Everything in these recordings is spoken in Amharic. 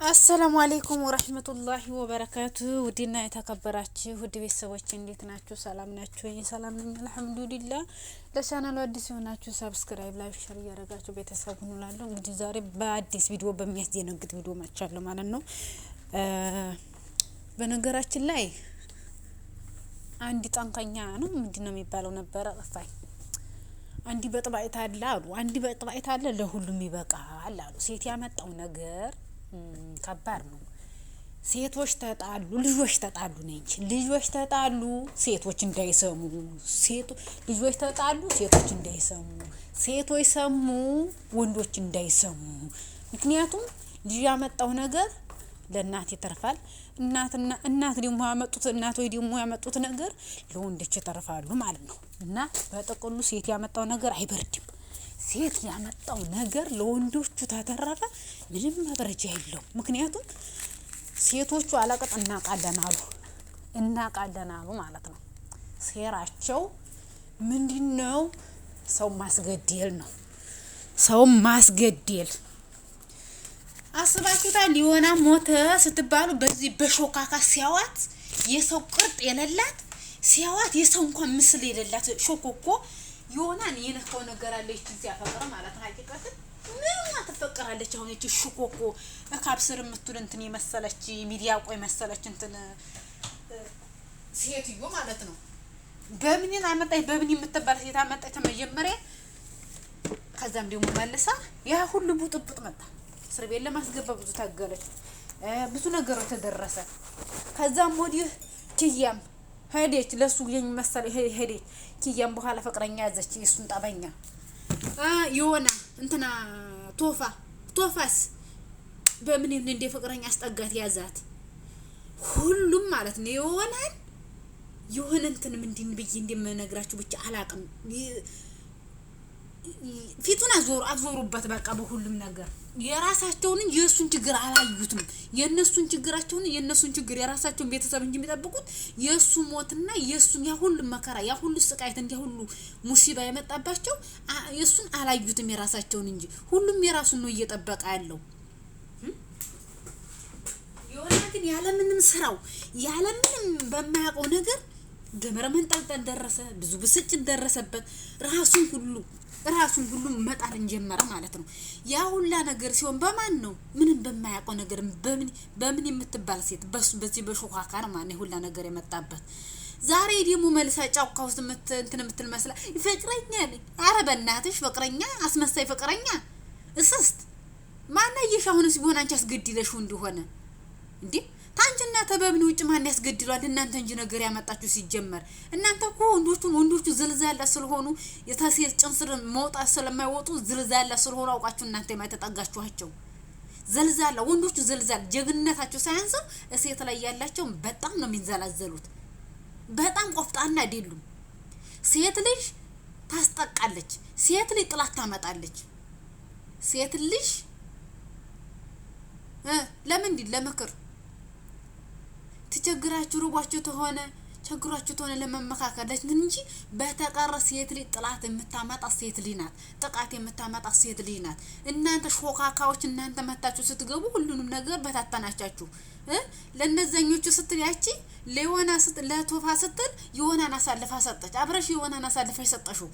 አሰላሙ አለይኩም ወራህመቱላሂ ወበረካቱ ውድና የተከበራችሁ ውድ ቤተሰቦች እንዴት ናችሁ? ሰላም ናችሁ? እኔ ሰላም ነኝ አልሐምዱሊላህ። ለቻናሉ አዲስ የሆናችሁ ሰብስክራይብ፣ ላይክ፣ ሼር እያደረጋችሁ ቤተሰብ ሁኑላለሁ። እንግዲህ ዛሬ በአዲስ ቪዲዮ በሚያስደነግጥ ቪዲዮ መጥቻለሁ ማለት ነው። በነገራችን ላይ አንድ ጠንቀኛ ነው ምንድነው የሚባለው ነበረ ጠፋኝ። አንዲ በጥባይታ አለ ለሁሉም ይበቃል አሉ። ሴት ያመጣው ነገር ከባድ ነው። ሴቶች ተጣሉ፣ ልጆች ተጣሉ ነኝ። ልጆች ተጣሉ፣ ሴቶች እንዳይሰሙ፣ ልጆች ተጣሉ፣ ሴቶች እንዳይሰሙ፣ ሴቶች ሰሙ፣ ወንዶች እንዳይሰሙ። ምክንያቱም ልጅ ያመጣው ነገር ለእናት ይተርፋል። እናት ደግሞ ያመጡት ነገር ለወንዶች ይተርፋሉ ማለት ነው። እና በጥቅሉ ሴት ያመጣው ነገር አይበርድም። ሴት ያመጣው ነገር ለወንዶቹ ተተረፈ ምንም መብረጃ የለው። ምክንያቱም ሴቶቹ አላቀጥ እናቃለን አሉ ማለት ነው። ሴራቸው ምንድነው? ሰው ማስገደል ነው። ሰው ማስገደል አስባችሁታል? ሊሆና ሞተ ስትባሉ በዚህ በሾካካ ሲያዋት የሰው ቅርጥ የሌላት ሲያዋት የሰው እንኳን ምስል የሌላት ሾኮኮ ዮናን የነካው ነገር አለ። እቺ ሲያፈቅራ ማለት ነው። ሀቂቀት ምን አትፈቅራለች? አሁን እቺ ሽኮኮ አካብስር የምትል እንትን የመሰለች ሚዲያ ቆይ መሰለች እንትን ሴትዮ ማለት ነው። በምን አመጣች? በምን የምትባል ሴት አመጣች ተመጀመሪያ። ከዛም ደግሞ መልሳ ያ ሁሉ ቡጥቡጥ መጣ። እስር ቤት ለማስገባ ብዙ ታገለች፣ ብዙ ነገሮች ተደረሰ። ከዛም ወዲህ ኪያም ሄደች ለሱ የሚመሰል ሄደች። ኪያም በኋላ ፍቅረኛ ያዘች እሱን ጠበኛ ይሆና እንትና ቶፋስ በምን እንደ ፍቅረኛ አስጠጋት ያዛት። ሁሉም ማለት ነው የሆነ እንትን ምንድን ብዬ እንደምነግራችሁ ብቻ አላቅም። ፊቱን አዞሩበት በቃ በሁሉም ነገር የራሳቸውን የሱን ችግር አላዩትም። የነሱን ችግር የራሳቸውን ቤተሰብ እንጂ የሚጠብቁት የሱ ሞትና የሱን ያ ሁሉ መከራ ያ ሁሉ ስቃይት እንደ ሁሉ ሙሲባ የመጣባቸው የሱን አላዩትም የራሳቸውን እንጂ ሁሉም የራሱን ነው እየጠበቀ ያለው። የሆነ ግን ያለምንም ስራው ያለምንም በማያውቀው ነገር ደመረመን ጠልጠል ደረሰ። ብዙ ብስጭት ደረሰበት። ራሱን ሁሉ መጣል እንጀመረ ማለት ነው። ያ ሁላ ነገር ሲሆን በማን ነው? ምንም በማያውቀው ነገር በምን የምትባል ሴት በዚህ በሾካካ ነው ማለት ሁላ ነገር የመጣበት። ዛሬ ደግሞ መልሳ ጫውካ ውስጥ እንትን የምትል መስላ ፍቅረኛ ነኝ። ኧረ በእናትሽ ፍቅረኛ አስመሳይ ፍቅረኛ እስስት ማናየሽ? አሁንስ ቢሆን አንቺ አስገድለሽው እንደሆነ እንዴ ታንቺና ተበብኒ ውጭ ማን ያስገድሏል? እናንተ እንጂ ነገር ያመጣችሁ ሲጀመር። እናንተ እኮ ወንዶቹ ዝልዛላ ስለሆኑ የታሴት ጭንስር መውጣት ስለማይወጡ ዝልዛላ ስለሆኑ አውቃችሁ እናንተ የማይተጣጋችኋቸው ዝልዛላ ወንዶቹ ዝልዛላ ጀግንነታቸው ሳያንሰው እሴት ላይ ያላቸው በጣም ነው የሚንዘላዘሉት። በጣም ቆፍጣና አይደሉም። ሴት ልጅ ታስጠቃለች። ሴት ልጅ ጥላት ታመጣለች። ሴት ልጅ ለምክር ትቸግራችሁ ሩባችሁ ተሆነ ቸግራችሁ ተሆነ ለመመካከለች እንጂ በተቀረ ሴት ልጅ ጥላት የምታመጣ ሴት ልጅ ናት። ጥቃት የምታመጣ ሴት ልጅ ናት። እናንተ ሾካካዎች እናንተ መታችሁ ስትገቡ ሁሉንም ነገር በታተናቻችሁ። ለነዘኞቹ ስትል ያቺ ለቶፋ ስትል የሆናን አሳልፋ ሰጠች። አብረሽ የሆናን አሳልፈሽ ሰጠሽው።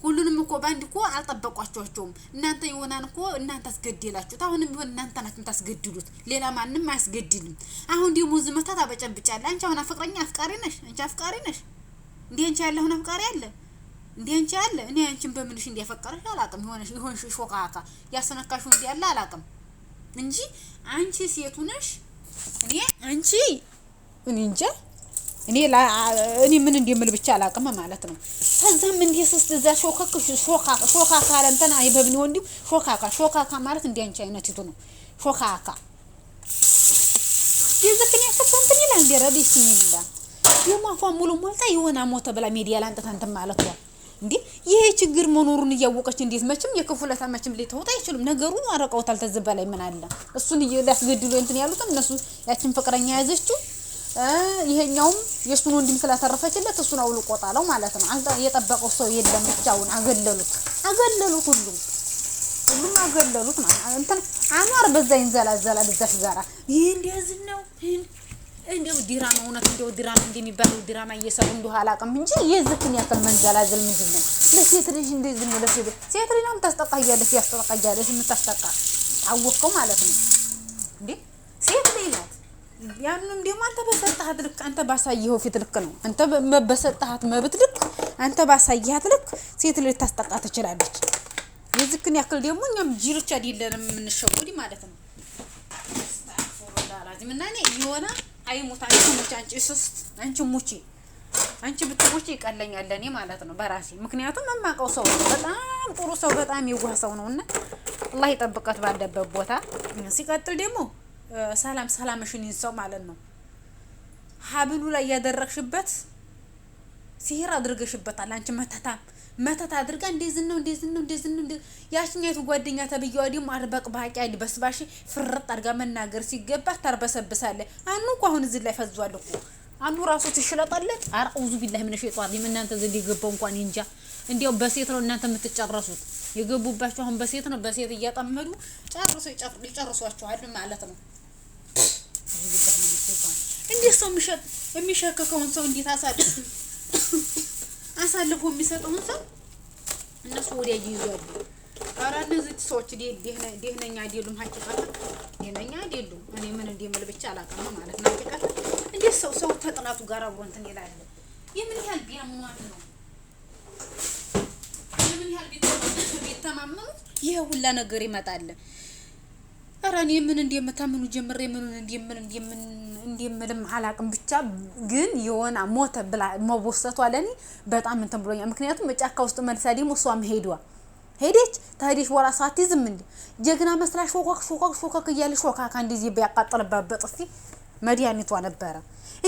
ሁሉንም እኮ ባንድ እኮ አልጠበቋቸውም። እናንተ የሆናን እኮ እናንተ አስገድላችሁት። አሁንም ቢሆን እናንተ ናችሁ ታስገድሉት። ሌላ ማንንም አያስገድልም። አሁን ደግሞ ዝመታ ታበጨብጫለሽ። አንቺ አሁን አፍቃሪ ነሽ። እንዴ አንቺ ያለ አሁን አፍቃሪ አለ እንዴ አንቺ አለ። እኔ አንቺን በምንሽ እንዲያፈቀረሽ አላቅም። ይሆን ሾካካ ያሰነካሽው እንዴ ያለ አላቅም እንጂ አንቺ ሴቱ ነሽ። እኔ እንጃ እኔ ምን እንደምል ብቻ አላቅም ማለት ነው። ከዛም እንዴ ስስት እዛ ሾካካ አለንተና አይበብኒ ወንዲም ሾካካ ማለት እንዴ አንቺ አይነቲቱ ነው ሾካካ። የዘከኛ ተፈንተኝ ይላል እንዴ ረዲስ ሚንዳ የማፋ ሙሉ ሞልታ የሆነ ሞተ ብላ ሚዲያ ላንተንተ ማለት ነው እንዴ። ይሄ ችግር መኖሩን እያወቀች እንዴት መቼም የክፉለታ መቼም ሊተውጣ አይችልም። ነገሩ አረቀውታል። ተዘበላይ ምን አለ እሱን ሊያስገድሉ እንትን ያሉት እነሱ ያችን ፍቅረኛ ያዘችው። ይሄኛውም የሱን ወንድም ስላተረፈችለት እሱን አውልቆ ጣለው ማለት ነው። አንተ የጠበቀው ሰው የለም። ብቻውን አገለሉት ሁሉ ሁሉም አገለሉት ማለት እንትን አኗር በዛ ይንዘላዘላል እዛሽ ጋራ ይሄ እንደዚህ ነው እንደው ዲራማ እውነት እንደው ዲራማ እንደሚባለው ዲራማ እየሰሩ እንደው አላውቅም እንጂ የዝክን ያክል መንዘላዘል ምንድነው ለሴት ልጅ እንደዚህ ነው ለሴት ልጅ ነው ታስጠቃያለሽ ያስጠቃያለሽ የምታስጠቃ አወቀው ማለት ነው እንዴ ሴት ልጅ ናት ያንንም ደግሞ አንተ በሰጣሃት ልክ አንተ ባሳየኸው ፊት ልክ ነው አንተ በሰጣሃት መብት ልክ አንተ ባሳየሃት ልክ ሴት ልጅ ታስጠቃ ትችላለች የዝክን ያክል ደግሞ እኛም ጅሮች አይደለንም የምንሸወድ ማለት ነው አስተግፍሩላህ እና እኔ ይሆና አይሞት አንቺ እስስት አንቺ ብትሞቺ ይቀለኛል ለኔ ማለት ነው በራሴ ምክንያቱም የማውቀው ሰው በጣም ጥሩ ሰው በጣም የዋህ ሰው ነውና አላህ ይጠብቃት ባለበት ቦታ ሲቀጥል ደግሞ ሰላምሽን ይንሳው ማለት ነው ሀብሉ ላይ ያደረግሽበት ሲህር አድርገሽበታል አንቺ መተታ አድርጋ እንደዚህ ነው ያሽኛይቱ ጓደኛ ተብየዋ ደግሞ አርበቅ ባቂ በስባሽ ፍርጥ አድርጋ መናገር ሲገባ ታርበሰብሳለ አኑ እኮ አሁን እዚህ ላይ ፈዟል እኮ አኑ ራሱ ትሽለጣለች አውዙ ቢላህ ምን ሸይጣን እናንተ ዘንድ ይገባው እንኳን እንጃ እንዴው በሴት ነው እናንተ የምትጨረሱት የገቡባችሁ አሁን በሴት ነው በሴት እያጠመዱ ይጨርሷችኋል ማለት ነው ቢላህ ምን ሸይጣን እንዴ ሰው የሚሸከከውን ሰው እንዴት አሳልፎ የሚሰጠውን ሰው እነሱ ወዲያ ይይዛሉ ኧረ እነዚህ ሰዎች ደህነኛ አይደሉም ሀቂቃት ደህነኛ አይደሉም እኔ ምን እንደምል ብቻ አላውቅም ማለት ነው ሀቂቃት እንዴት ሰው ተጥላቱ ጋር አብሮ እንትን ይላል የምን ያህል ቢያምኗት ነው የምን ያህል ቢተማመኑ ይሄ ሁላ ነገር ይመጣል ኧረ እኔ ምን እንደምታምኑ ጀምሬ ምን እንደምልም አላውቅም ብቻ ግን የሆነ ሞተ ብላ መቦሰቷ ለኔ በጣም እንትን ብሎኛል ምክንያቱም ጫካ ውስጥ መልሳ ደግሞ እሷም ሄደች ታዲሽ ወራ ሰዓት ዝም እንዴ ጀግና መስላሽ ሾካክ እያለሽ ሾካካ እንደዚህ ቢያቃጥልባት በጥፊ መድያኒቷ ነበረ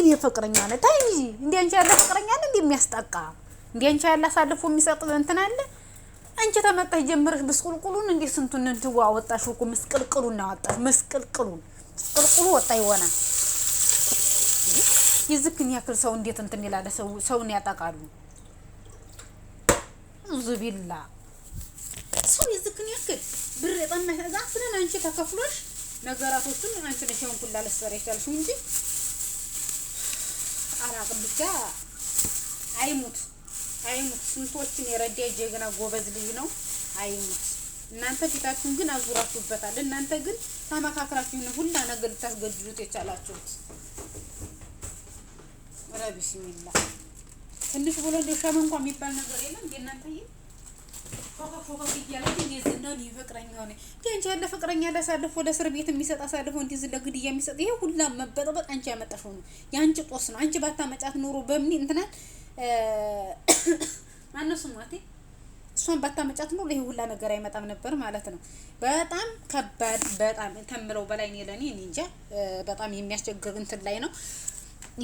እኔ ፍቅረኛ ነኝ ታይ እንዴ አንቺ ያለ ፍቅረኛ ነኝ እንደሚያስጠቃ እንዴ አንቺ ያለ አሳልፎ የሚሰጥ እንትን አለ አንቺ ተመጣህ ጀምረሽ ብስቁልቁሉን እንዴ ስንቱን እንትዋ ወጣሽ እኮ መስቅልቅሉን አወጣሽ መስቅልቅሉ ወጣ ይሆናል ይዝክን ያክል ሰው እንዴት እንትን ይላል ሰውን ያጣቃሉ ዙቢላ ሰው ይዝክን ያክል ብር የጠና ዛፍረን አንቺ ተከፍሎሽ ነገራቶችን አንቺ ነሽ ሁሉ ለሰራ ይቻልሽ እንጂ አላቅም ብቻ አይሙት ስንቶችን የረዳ ጀግና ጎበዝ ልጅ ነው አይሙት እናንተ ፊታችሁን ግን አዙራችሁበታል እናንተ ግን ተመካክራችሁን ሁላ ነገር ልታስገድሉት የቻላችሁት ቢስሚላህ ትንሽ ብሎ እንደሻም እንኳን የሚባል ነገር የለም እንዴ እናንተ ፎካ ይያለኝ እንደዚህ ነው ፍቅረኛ ሆነ እንጂ ያለ ፍቅረኛ ለሳልፎ ለእስር ቤት የሚሰጥ አሳልፎ እንደዚህ ለግድያ የሚሰጥ ይሄ ሁላ መበጠበጥ አንቺ ያመጣሽው ነው ያንቺ ጦስ ነው አንቺ ባታመጫት ኖሮ በምን እንትናል ማነው ስሟቴ እሷን ባታመጫት ኖሮ ይሄ ሁላ ነገር አይመጣም ነበር ማለት ነው በጣም ከባድ በጣም ተምለው በላይ ነው ለኔ እንጃ በጣም የሚያስቸግር እንትን ላይ ነው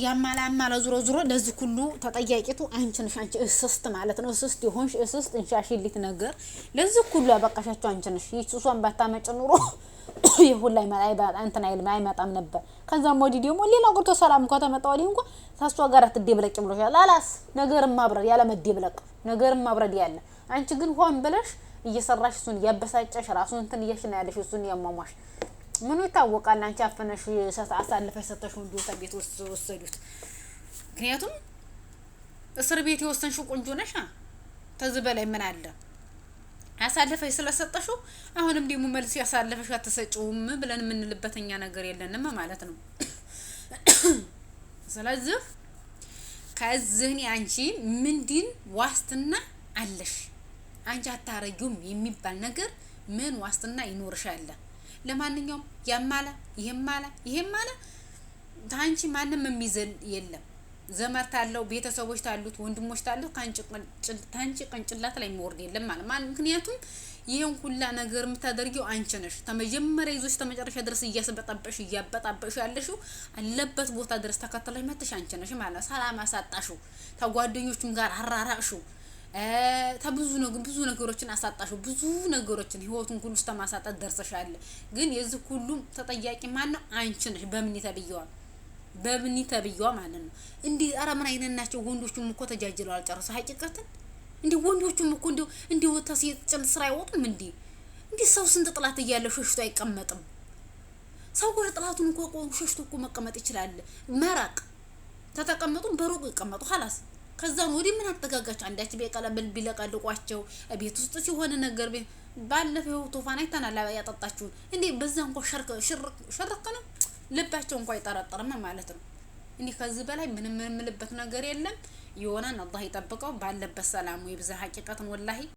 ያማላማላ ዙሮ ለዚህ ሁሉ ተጠያቂቱ አንቺ ነሽ አንቺ እስስት ማለት ነው እስስት ይሆንሽ እስስት እንሻሽሊት ነገር ለዚህ ሁሉ ያበቃሻቸው አንቺ ነሽ ይጹሷን ባታመጭ ኑሮ ይሁን ላይ እንትን አይመጣም ነበር ከዛም ወዲህ ደግሞ ሌላ ቁርቶ ሰላም ከተመጣው ላይ እንኳን ታሷ ጋር አትደብለቅ ብሎሻል አላስ ነገርም ማብረድ ያለ መደብለቅ ነገርም ማብረድ ያለ አንቺ ግን ሆን ብለሽ እየሰራሽ እሱን ያበሳጨሽ ራሱን እንትን እየሽና ያለሽ እሱን ያማማሽ ምኑ ይታወቃል አንቺ አፈነሽ አሳልፈሽ ሰተሽው እንዲወጣ ቤት ወሰዱት ምክንያቱም እስር ቤት የወሰንሽው ቆንጆ ነሽ ተዝበላይ ምን አለ አሳልፈሽ ስለሰጠሽው አሁንም ደግሞ መልስ ያሳልፈሽ አትሰጪውም ብለን ምንልበተኛ ነገር የለንም ማለት ነው ስለዚህ ከዚህ አንቺ ምንድን ዋስትና አለሽ አንቺ አታረጊውም የሚባል ነገር ምን ዋስትና ይኖርሻል ለማንኛውም ያማላ ይሄማላ ታንቺ ማንንም የሚዘል የለም ዘመር ታለው ቤተሰቦች ታሉት ወንድሞች ታሉት ታንቺ ቅንጭላት ላይ መወርድ የለም ማለት ምክንያቱም ይሄን ሁላ ነገር የምታደርጊው አንቺ ነሽ ተመጀመሪያ ይዞሽ ተመጨረሻ ድረስ እያበጣበሽ ያለሽው አለበት ቦታ ድረስ ተከተለሽ መተሽ አንቺ ነሽ ማለት ሰላም አሳጣሽው ተጓደኞቹም ጋር አራራቅሽው ብዙ ነገሮችን አሳጣሽው ብዙ ነገሮችን ህይወቱን ሁሉ ተማሳጣት ደርሰሻል ግን የዚህ ሁሉ ተጠያቂ ማን ነው አንቺ ነሽ በምን ተብየዋ ማለት ነው እንዴ አራምን አይነናቸው ወንዶቹም እኮ ተጃጅለው አልጨረሰ ሀቂቀትን እንዴ ወንዶቹም እኮ እንዴ ወታ ሲጭል ስራ አይወጡም እንዴ እንዴ ሰው ስንት ጥላት እያለው ሸሽቶ አይቀመጥም? ሰው ወደ ጥላቱን እኮ ሸሽቶ እኮ መቀመጥ ይችላል። መራቅ ተተቀመጡን በሩቅ ይቀመጡ خلاص። ከዛን ወዲህ ምን አጠጋጋቸው? አንዳች በቀለበል ቢለቀልቋቸው ቤት ውስጥ ሲሆን ነገር ባለፈው ቶፋን አይተናል ያጠጣችሁ እንዴ በዛ እንኳን ሸርክ ነው ልባቸው እንኳን አይጠረጠርም ማለት ነው። እኔ ከዚህ በላይ ምንም የምልበት ነገር የለም። ይሆናል አላህ ይጠብቀው ባለበት ሰላሙ ይብዛ ሐቂቀትን ወላሂ